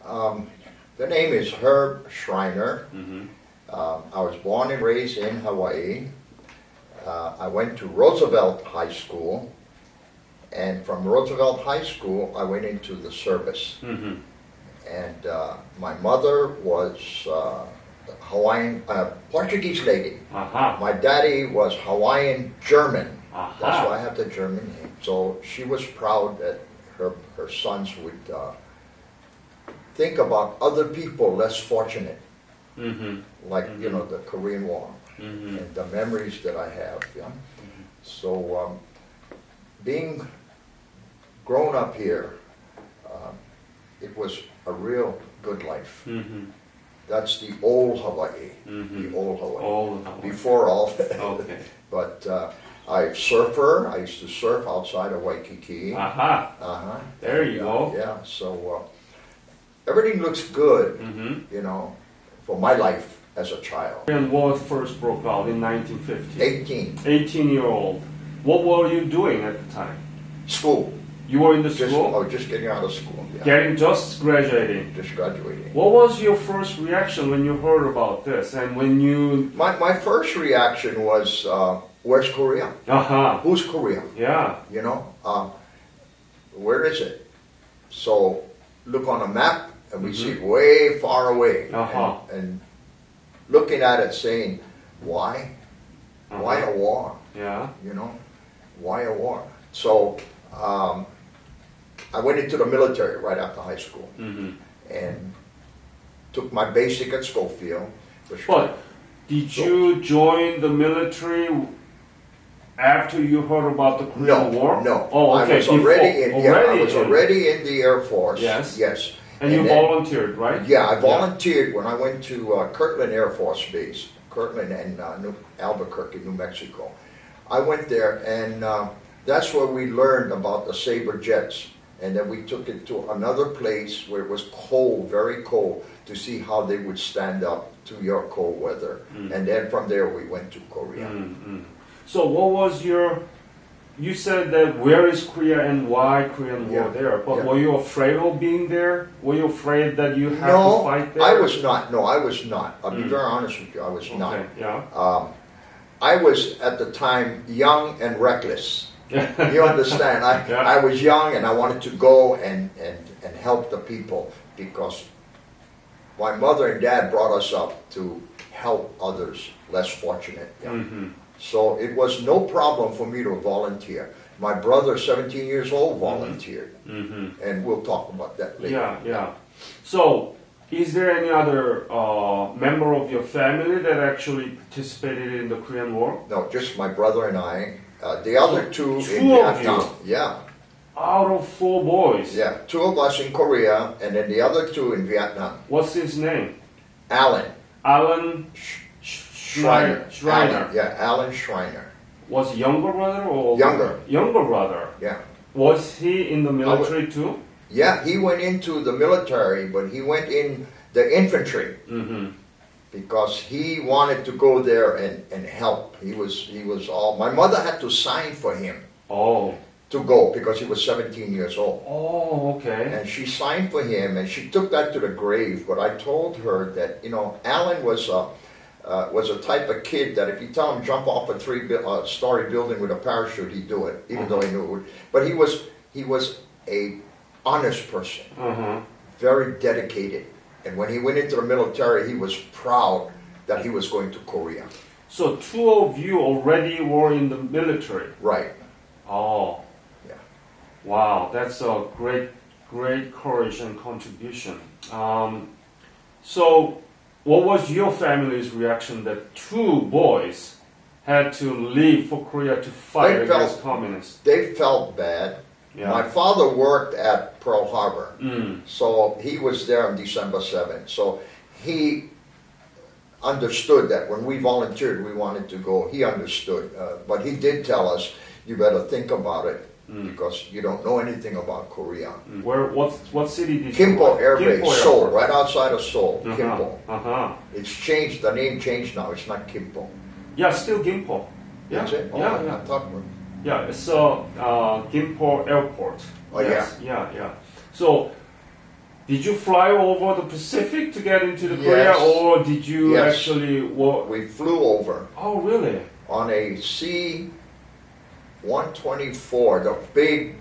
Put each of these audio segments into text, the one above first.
The name is Herb Schreiner. Mm-hmm. I was born and raised in Hawaii. I went to Roosevelt High School, and from Roosevelt High School, I went into the service. Mm-hmm. And my mother was Hawaiian, Portuguese lady. Aha. My daddy was Hawaiian German. Aha. That's why I have the German name. So she was proud that her sons would think about other people less fortunate, Mm-hmm. like Mm-hmm. you know, the Korean War Mm-hmm. and the memories that I have. Yeah. So being grown up here, it was a real good life. Mm-hmm. That's the old Hawaii, Mm-hmm. the old Hawaii. All of them. Before all. Okay. But I surfer. I used to surf outside of Waikiki. Aha. Uh-huh. There you go. Yeah. So everything looks good, Mm-hmm. you know, for my life as a child. Korean War first broke out in 1950. 18. 18-year-old. What were you doing at the time? School. You were in the I school? was just getting out of school. Yeah. Getting just graduating. Just graduating. What was your first reaction when you heard about this and when you... My first reaction was, where's Korea? Aha. Who's Korea? Yeah. You know, where is it? So look on a map and we Mhm. see it way far away. Uh-huh. And looking at it saying, why? Why a war? Yeah. You know, why a war? So I went into the military right after high school Mm-hmm. and took my basic at Schofield. which- But did you join the military after you heard about the Korean War? No. Oh, okay. I was already Before. in. Yeah, I was in. already in the Air Force. Yes. Yes. And you then- volunteered, right? Yeah, I volunteered when I went to Kirtland Air Force Base, Kirtland and Albuquerque, New Mexico. I went there, and that's where we learned about the Sabre jets. And then we took it to another place where it was cold, very cold, to see how they would stand up to your cold weather. And then from there we went to Korea. Mm-hmm. So what was your... You said that where is Korea and why Korean War Yeah. there, but Yeah. were you afraid of being there? Were you afraid that you had to No, fight there? I was not. No, I was not. I'll be very honest with you. I was not. Okay, yeah. I was at the time young and reckless. You understand? Yeah. I was young and I wanted to go and help the people because my mother and dad brought us up to help others less fortunate. Yeah. Mm-hmm. So it was no problem for me to volunteer. My brother, 17 years old, volunteered. Mm-hmm. And we'll talk about that later. Yeah, yeah. So, is there any other member of your family that actually participated in the Korean War? No, just my brother and I. The other two in Two of Vietnam. you? Yeah. Out of 4 boys? Yeah, 2 of us in Korea, and then the other 2 in Vietnam. What's his name? Alan Alan Schreiner. Alan, yeah, Alan Schreiner. Was younger brother or? Younger. Younger brother. Yeah. Was he in the military too? Yeah, he went into the military, but he went in the infantry Mm-hmm. because he wanted to go there and help. He was all. My mother had to sign for him Oh. to go because he was 17 years old. Oh, okay. And she signed for him, and she took that to the grave. But I told her that, you know, Alan was a type of kid that if you tell him jump off a 3-story building with a parachute, he'd do it, even though he knew it would. But he was a honest person, very dedicated. And when he went into the military, he was proud that he was going to Korea. So 2 of you already were in the military. Right. Oh. Yeah. Wow, that's a great courage and contribution. So, what was your family's reaction that 2 boys had to leave for Korea to fight against communists? They felt bad. Yeah. My father worked at Pearl Harbor, Mm. so he was there on December 7th. So he understood that when we volunteered, we wanted to go. He understood, but he did tell us, "You better think about it because you don't know anything about Korea." What city did you Kimpo work? Air Base, Kimpo Seoul, Airport. right outside of Seoul. Kimpo. It's changed. The name changed now. It's not Kimpo. Yeah, still Gimpo. Yeah, That's it. Oh, yeah, I yeah. thought. Yeah, it's Gimpo Airport. Oh, yes. Yeah. So, Did you fly over the Pacific to get into the Korea, Yes. or did you Yes. actually walk? We flew over Oh, really? on a C-124, the big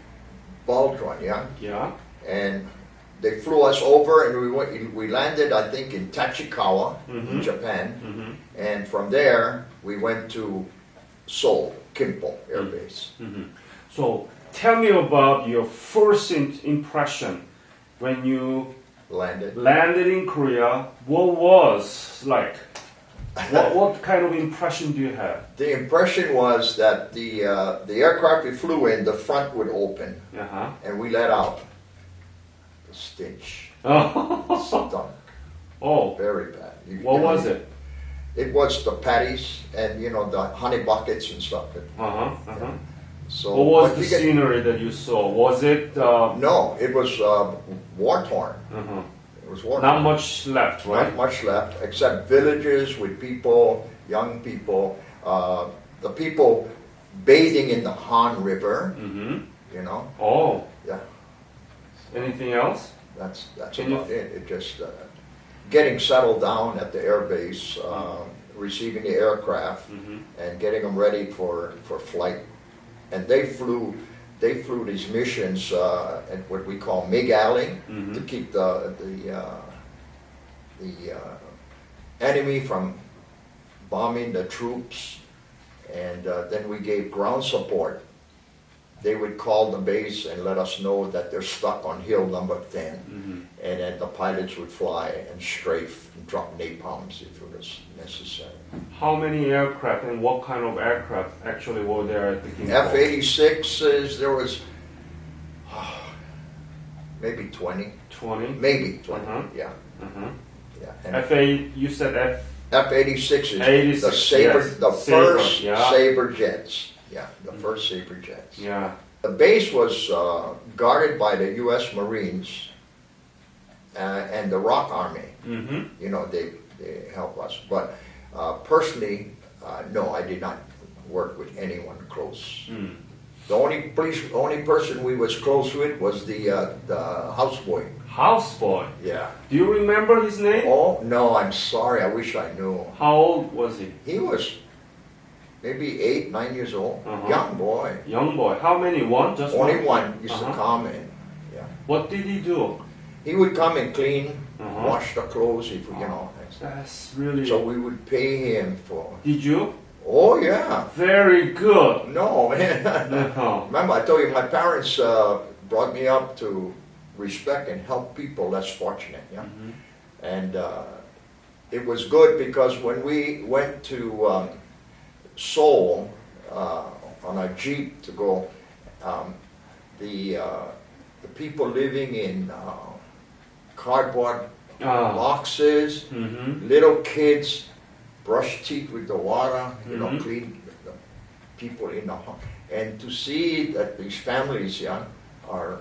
bulge one, yeah? Yeah. And they flew us over, and we landed, I think, in Tachikawa, in Japan. Mm-hmm. And from there, we went to Seoul, Kimpo Air Base. Mm-hmm. So tell me about your first impression when you landed in Korea. What was like? What kind of impression do you have? The impression was that the aircraft we flew in, the front would open, Uh-huh. and we let out the stench. Oh. Stunk. Oh. Very bad. What was it? It was the patties and the honey buckets and stuff. Uh-huh. Uh-huh. So What was but the you get- scenery that you saw? Was it No, it was war torn. uh-huh. It was war Not torn. much left, right? Not much left, except villages with people, young people, the people bathing in the Han River. Mm-hmm. Oh. Yeah, Anything else? that's Can you- about it. It just getting settled down at the air base, receiving the aircraft, Mm-hmm. and getting them ready for flight. And they flew these missions at what we call MiG Alley Mm-hmm. to keep the enemy from bombing the troops, and then we gave ground support. They would call the base and let us know that they're stuck on hill number 10, and then the pilots would fly and strafe and drop napalms if it was necessary. How many aircraft and what kind of aircraft actually were there at the King? F-86s, there was maybe 20. 20? Maybe 20, Uh-huh. yeah. Uh-huh. Yeah. And F8, you said F-86 is 86, the Sabre, yes. the Sabre, first yeah. Sabre jets. Yeah, the first Sabre jets. Yeah. The base was guarded by the U.S. Marines and the Rock Army. Mm-hmm. They help us. But personally, no, I did not work with anyone close. Mm. The only person we was close with was the houseboy. Houseboy. Yeah. Do you remember his name? Oh no, I'm sorry. I wish I knew. How old was he? He was maybe 8, 9 years old. Uh-huh. Young boy. Young boy. How many? One? Just Only one? one used Uh-huh. to come in. Yeah. What did he do? He would come and clean, Uh-huh. wash the clothes, if you know. That's really... So we would pay him for. Did you? Oh yeah. Very good. No. Uh-huh. Remember, I told you my parents brought me up to respect and help people less fortunate. Yeah. Mm-hmm. And it was good because when we went to Seoul on a jeep to go, the people living in cardboard boxes, Mm-hmm. little kids brush teeth with the water, Mhm. clean the people in the home. And to see that these families, are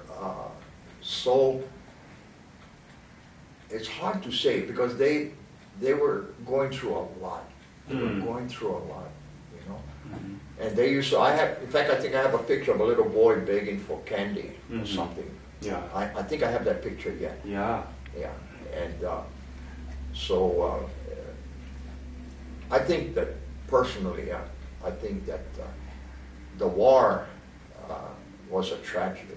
so, it's hard to say because they were going through a lot. They were going through a lot, And they used to, in fact, I think I have a picture of a little boy begging for candy or something. Yeah. I think I have that picture yet. Yeah. Yeah, and so I think that personally, I think that the war was a tragedy.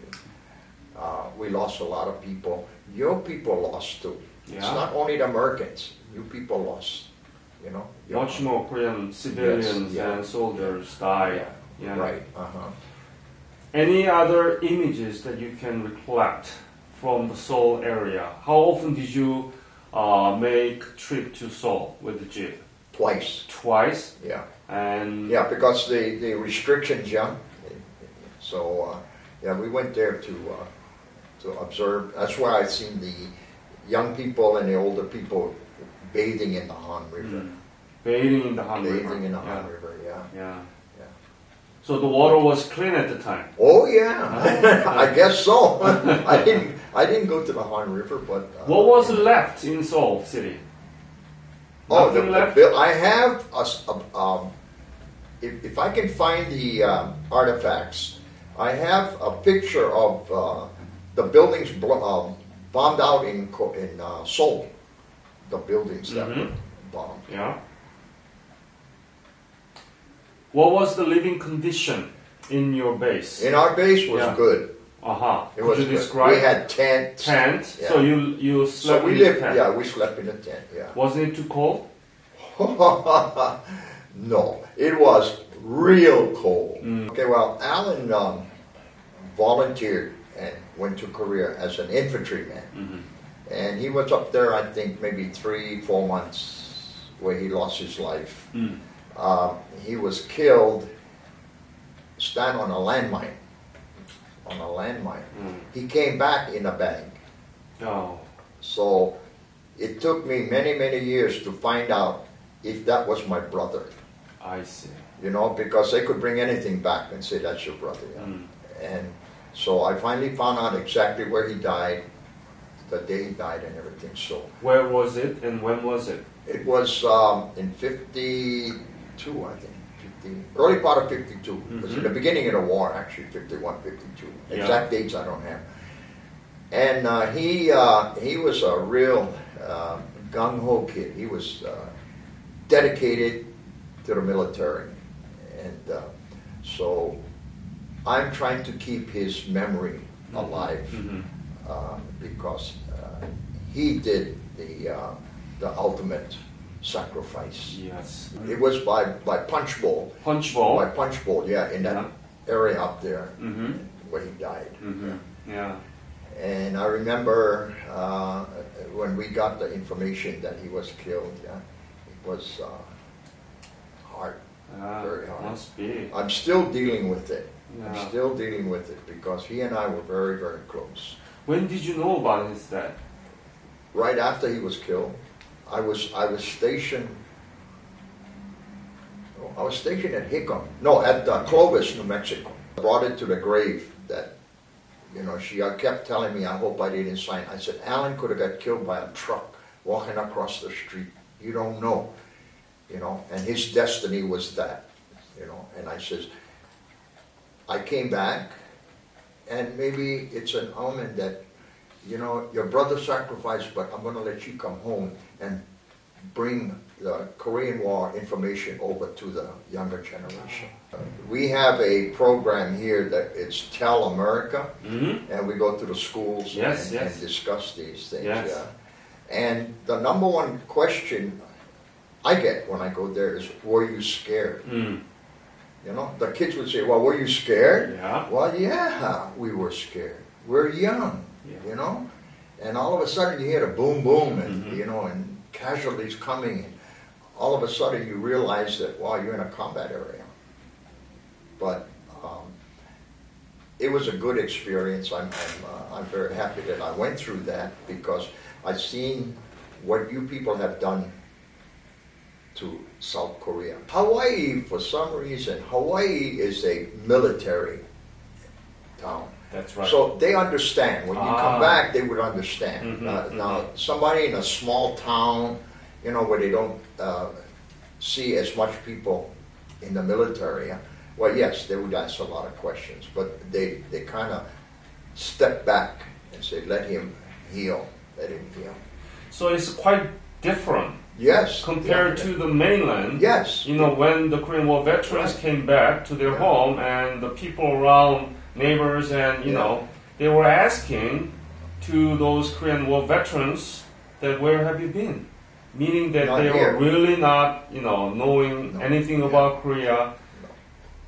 We lost a lot of people. Your people lost too. Yeah. It's not only the Americans. You people lost. Much more Korean civilians Yes, yeah. and soldiers died. Yeah. Yeah. Right. Uh-huh. Any other images that you can recollect from the Seoul area? How often did you make trip to Seoul with the jeep? Twice. Twice. Yeah. And Yeah, because the restrictions, So we went there to observe. That's where I seen the young people and the older people bathing in the Han River. bathing in the Han River. Bathing in the Han Yeah. River, yeah. Yeah. Yeah. So the water was clean at the time. Oh yeah, I guess so. I didn't go to the Han River, but What was left in Seoul city? oh, Nothing left? I have if I can find the artifacts, I have a picture of the buildings bombed out in Seoul, the buildings that were bombed. Yeah. What was the living condition in your base? In our base was good. Could you describe? We had tents. Tent. Yeah. So you slept so we in lived, a tent. Yeah, we slept in a tent. Yeah. Wasn't it too cold? No, it was real cold. Okay, well, Alan volunteered and went to Korea as an infantryman. And he was up there, I think, maybe 3-4 months where he lost his life. He was killed, stand on a landmine. He came back in a bag. Oh. So it took me many, many years to find out if that was my brother. I see. You know, because they could bring anything back and say, that's your brother. Yeah. And so I finally found out exactly where he died, the day he died and everything. So where was it and when was it? It was in 52, I think. Early part of 52. It was in the beginning of the war, actually, 51, 52. Exact dates I don't have. And he was a real gung-ho kid. He was dedicated to the military. And so I'm trying to keep his memory alive because he did the ultimate sacrifice. Yes. It was by punch bowl. Punch bowl? By punch bowl, yeah, in that area up there where he died. Yeah. And I remember when we got the information that he was killed, it was hard, very hard. Must be. I'm still dealing with it. Yeah. I'm still dealing with it because he and I were very, very close. When did you know about his death? Right after he was killed. I was stationed at Hickam. No, at Clovis, New Mexico. I brought it to the grave that, she kept telling me, I hope I didn't sign. I said, Alan could have got killed by a truck walking across the street. You don't know, and his destiny was that, and I says, I came back and maybe it's an omen that, your brother sacrificed, but I'm going to let you come home and bring the Korean War information over to the younger generation. We have a program here that it's Tell America, and we go to the schools and discuss these things. Yes. Yeah. And the number one question I get when I go there is, were you scared? The kids would say, well, were you scared? Yeah. Well, yeah, we were scared. We're young. And all of a sudden you hear the boom, boom, and and casualties coming, and all of a sudden you realize that, wow, you're in a combat area. But it was a good experience. I'm very happy that I went through that because I've seen what you people have done to South Korea. Hawaii, for some reason, Hawaii is a military town. That's right. So they understand. When you come back, they would understand. Now, somebody in a small town, where they don't see as much people in the military, well, yes, they would ask a lot of questions. But they kind of step back and say, let him heal. Let him heal. So it's quite different. Yes. Compared to the mainland. Yes. When the Korean War veterans came back to their home and the people around, neighbors and, they were asking to those Korean War veterans that where have you been? Meaning that they were really not, knowing anything about Korea,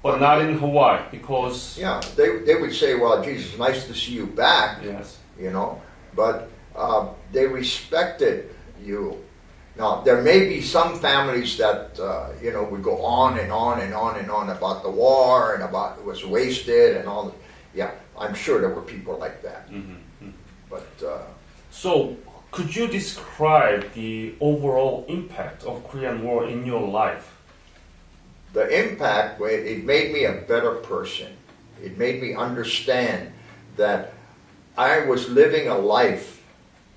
but not in Hawaii because... Yeah, they would say, well, Jesus, nice to see you back. Yes. But they respected you. Now, there may be some families that, would go on and on and on and on about the war and about it was wasted and all. Yeah, I'm sure there were people like that. But so, could you describe the overall impact of Korean War in your life? The impact, it made me a better person. It made me understand that I was living a life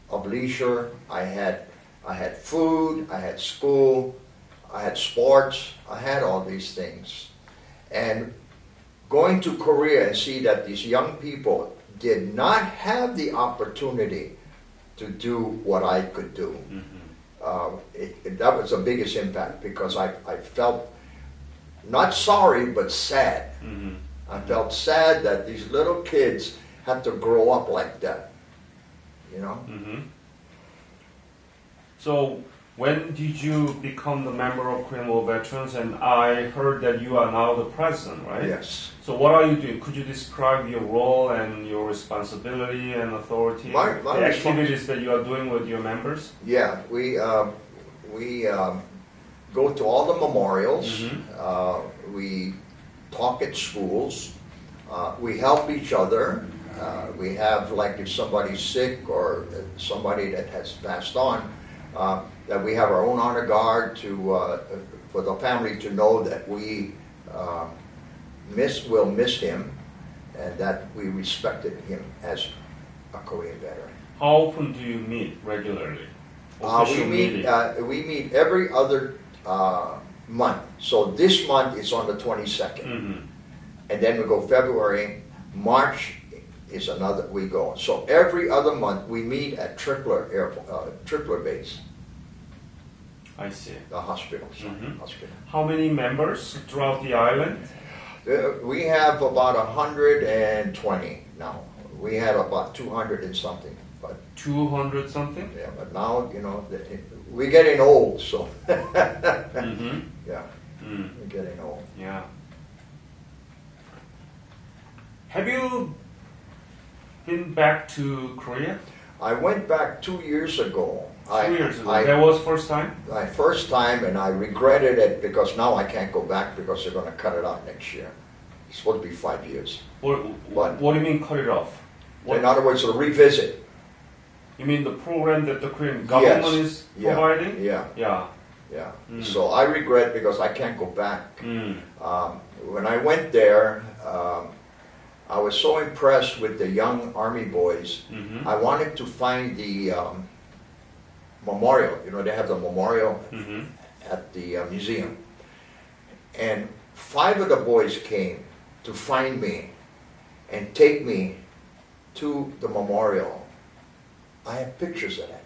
of leisure. I had food, I had school, I had sports, I had all these things. And going to Korea and see that these young people did not have the opportunity to do what I could do. That was the biggest impact because I felt not sorry but sad. I felt sad that these little kids had to grow up like that, you know. So when did you become the member of Korean War Veterans? And I heard that you are now the president, right? Yes. So what are you doing? Could you describe your role and your responsibility and authority? The activities that you are doing with your members? Yeah, we go to all the memorials. We talk at schools. We help each other. We have, like, if somebody's sick or somebody that has passed on, that we have our own honor guard to for the family to know that we will miss him and that we respected him as a Korean veteran. How often do you meet regularly? We meet every other month. So this month is on the 22nd. And then we go February. March is another, we go. So every other month we meet at Tripler Base. I see. The hospital. Hospital. How many members throughout the island? We have about 120 now. We had about 200 and something. But 200 something? Yeah, but now, you know, we're getting old, so. Yeah, we're getting old. Yeah. Have you been back to Korea? I went back 2 years ago. 2 years ago. That was first time? My first time, and I regretted it because now I can't go back because they're going to cut it out next year. It's supposed to be 5 years. What do you mean cut it off? In other words, a revisit. You mean the program that the Korean government is providing? Yeah. So I regret because I can't go back. When I went there, I was so impressed with the young Army boys. I wanted to find the memorial. You know, they have the memorial at the museum. And 5 of the boys came to find me and take me to the memorial. I have pictures of that.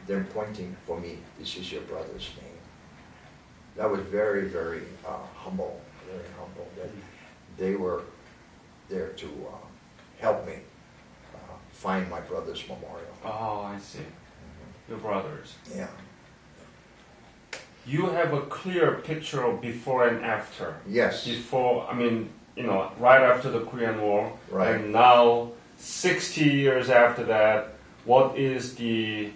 They're pointing for me. This is your brother's name. That was very, very humble. Very humble. That they were there to help me find my brother's memorial. Oh, I see. Your brothers. Yeah. You have a clear picture of before and after. Yes. Before, I mean, you know, right after the Korean War. Right. And now, 60 years after that, what is the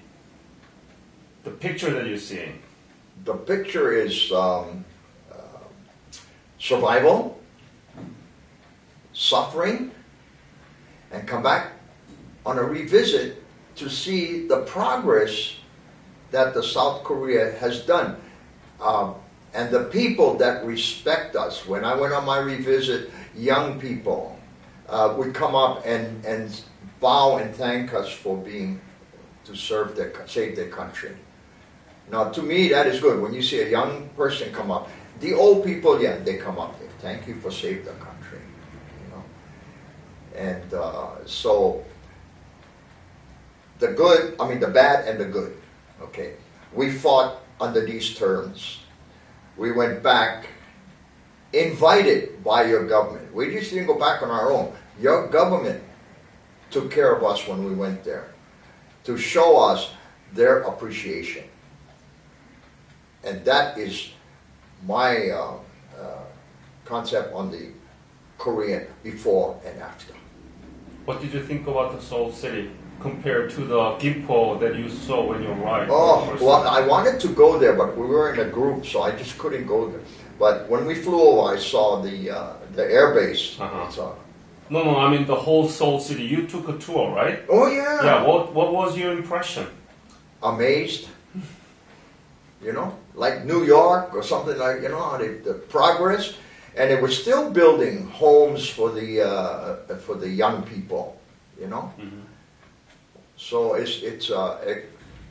picture that you're seeing? The picture is survival, suffering, and come back on a revisit to see the progress that the South Korea has done. And the people that respect us. When I went on my revisit, young people would come up and bow and thank us for being to save their country. Now, to me, that is good. When you see a young person come up, the old people, they come up. They thank you for saving the country. You know, and so the good, I mean the bad and the good. Okay, we fought under these terms. We went back, invited by your government. We just didn't go back on our own. Your government took care of us when we went there to show us their appreciation. And that is my concept on the Korean before and after. What did you think about the Seoul city compared to the Gimpo that you saw when you arrived? Oh, well, I wanted to go there, but we were in a group, so I just couldn't go there. But when we flew over, I saw the air base. No, I mean the whole Seoul city. You took a tour, right? Oh, yeah. Yeah, what was your impression? Amazed. You know, like New York or something like, you know, the progress. And they were still building homes for the young people, you know. So it's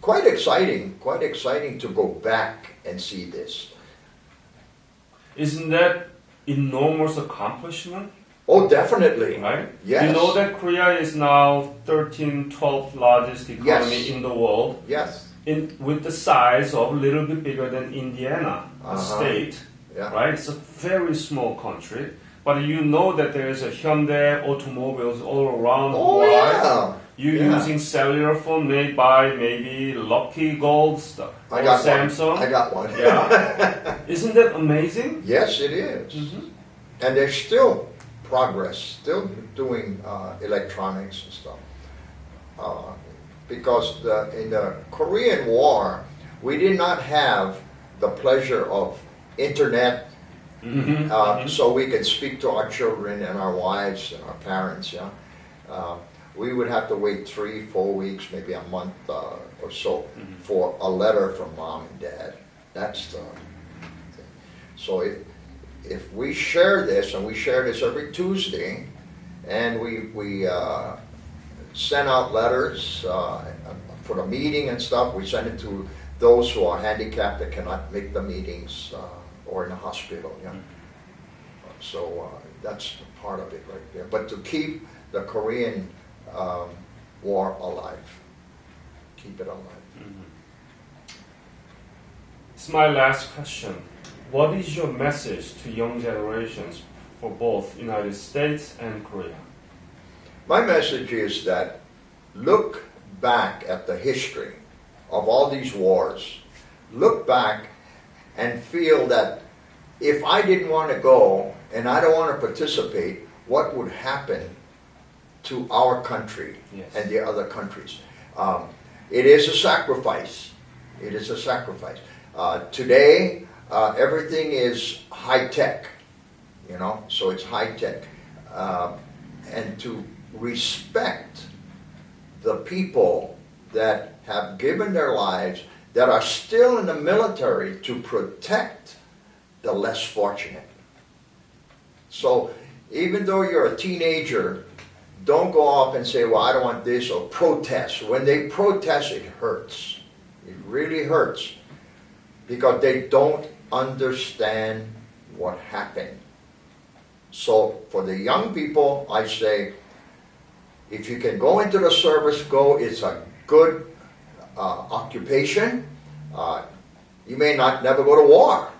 quite exciting to go back and see this. Isn't that enormous accomplishment? Oh, definitely. Right? Yes. You know that Korea is now 12th largest economy Yes. in the world. Yes. With the size of a little bit bigger than Indiana, a state. Yeah. Right? It's a very small country. But you know that there is a Hyundai automobiles all around Hawaii. Yeah. You're using cellular phone made by maybe Lucky Gold stuff. I got Samsung. one. I got one. Yeah. Isn't that amazing? Yes, it is. And there's still progress, still doing electronics and stuff. Because in the Korean War, we did not have the pleasure of internet, so we could speak to our children and our wives and our parents. Yeah, we would have to wait 3-4 weeks, maybe a month or so, for a letter from mom and dad. That's the thing. So if we share this, and we share this every Tuesday, and we send out letters for the meeting and stuff, we send it to those who are handicapped that cannot make the meetings or in the hospital. Yeah. So that's part of it right there. But to keep the Korean War alive, keep it alive. It's my last question. What is your message to young generations for both United States and Korea? My message is that look back at the history of all these wars. Look back and feel that if I didn't want to go and I don't want to participate, what would happen to our country and the other countries? It is a sacrifice. It is a sacrifice. Today, everything is high tech, so it's high tech. And to respect the people that have given their lives, that are still in the military to protect the less fortunate. So even though you're a teenager, don't go off and say, well, I don't want this, or protest. When they protest, it hurts. It really hurts. Because they don't understand what happened. So for the young people, I say, if you can go into the service, go. It's a good occupation. You may never go to war.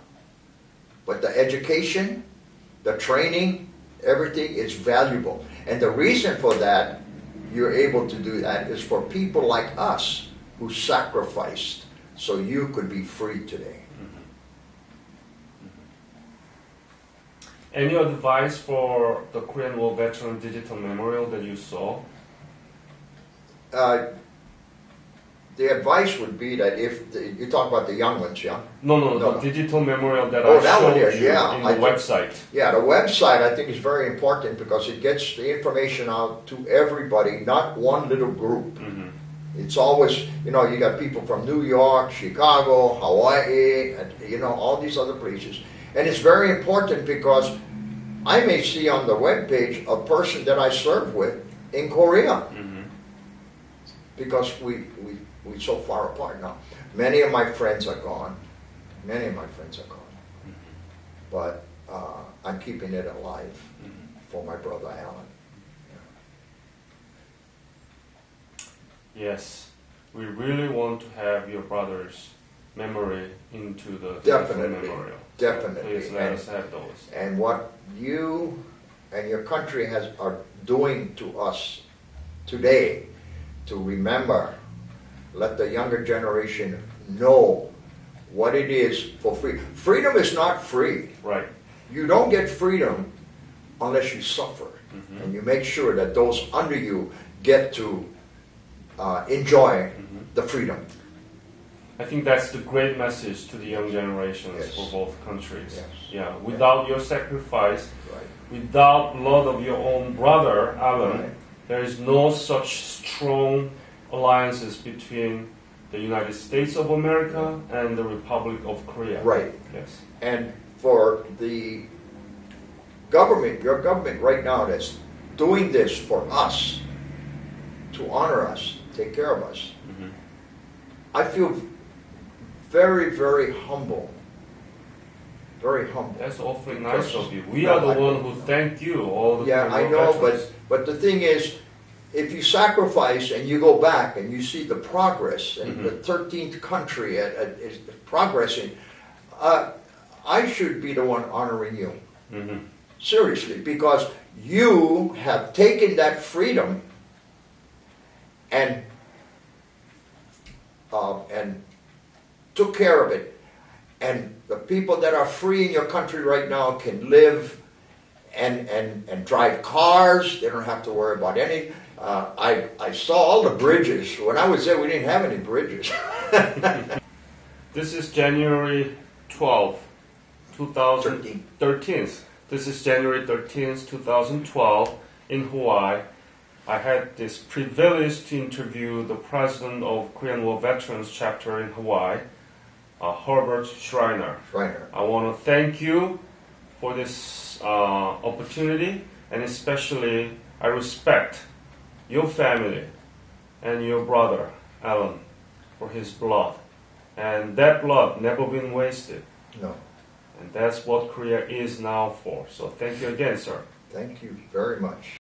But the education, the training, everything is valuable. And the reason for that, you're able to do that, is for people like us who sacrificed so you could be free today. Any advice for the Korean War Veteran Digital Memorial that you saw? The advice would be that if you talk about the young ones, yeah? No, the digital memorial that I showed you in the website. Yeah, the website I think is very important because it gets the information out to everybody, not one little group. It's always, you got people from New York, Chicago, Hawaii, and, all these other places. And it's very important because I may see on the webpage a person that I served with in Korea. Because we're so far apart now. Many of my friends are gone. But I'm keeping it alive for my brother Alan. Yes, we really want to have your brother's memory into the memorial. Definitely. Please let us have those. And what you and your country are doing to us today, to remember, let the younger generation know what it is for freedom. Freedom is not free. Right. You don't get freedom unless you suffer. And you make sure that those under you get to enjoy the freedom. I think that's the great message to the young generations for both countries. Yes. Yeah. Without your sacrifice, without blood of your own brother, Alan, there is no such strong alliances between the United States of America and the Republic of Korea. Right. Yes. And for the government, your government right now that's doing this for us, to honor us, take care of us, I feel very, very humble very humble. That's awfully nice of you. We are the one who thank you all the time. Yeah, I know, but the thing is, if you sacrifice and you go back and you see the progress and the 13th country is progressing, I should be the one honoring you. Seriously, because you have taken that freedom and took care of it. And the people that are free in your country right now can live and drive cars. They don't have to worry about any. I saw all the bridges. When I was there, we didn't have any bridges. This is January 12th, 2013. This is January 13th, 2012 in Hawaii. I had this privilege to interview the president of Korean War Veterans Chapter in Hawaii, Herbert Schreiner. I want to thank you for this opportunity, and especially I respect your family and your brother, Alan, for his blood. And that blood never been wasted. No. And that's what Korea is now for. So thank you again, sir. Thank you very much.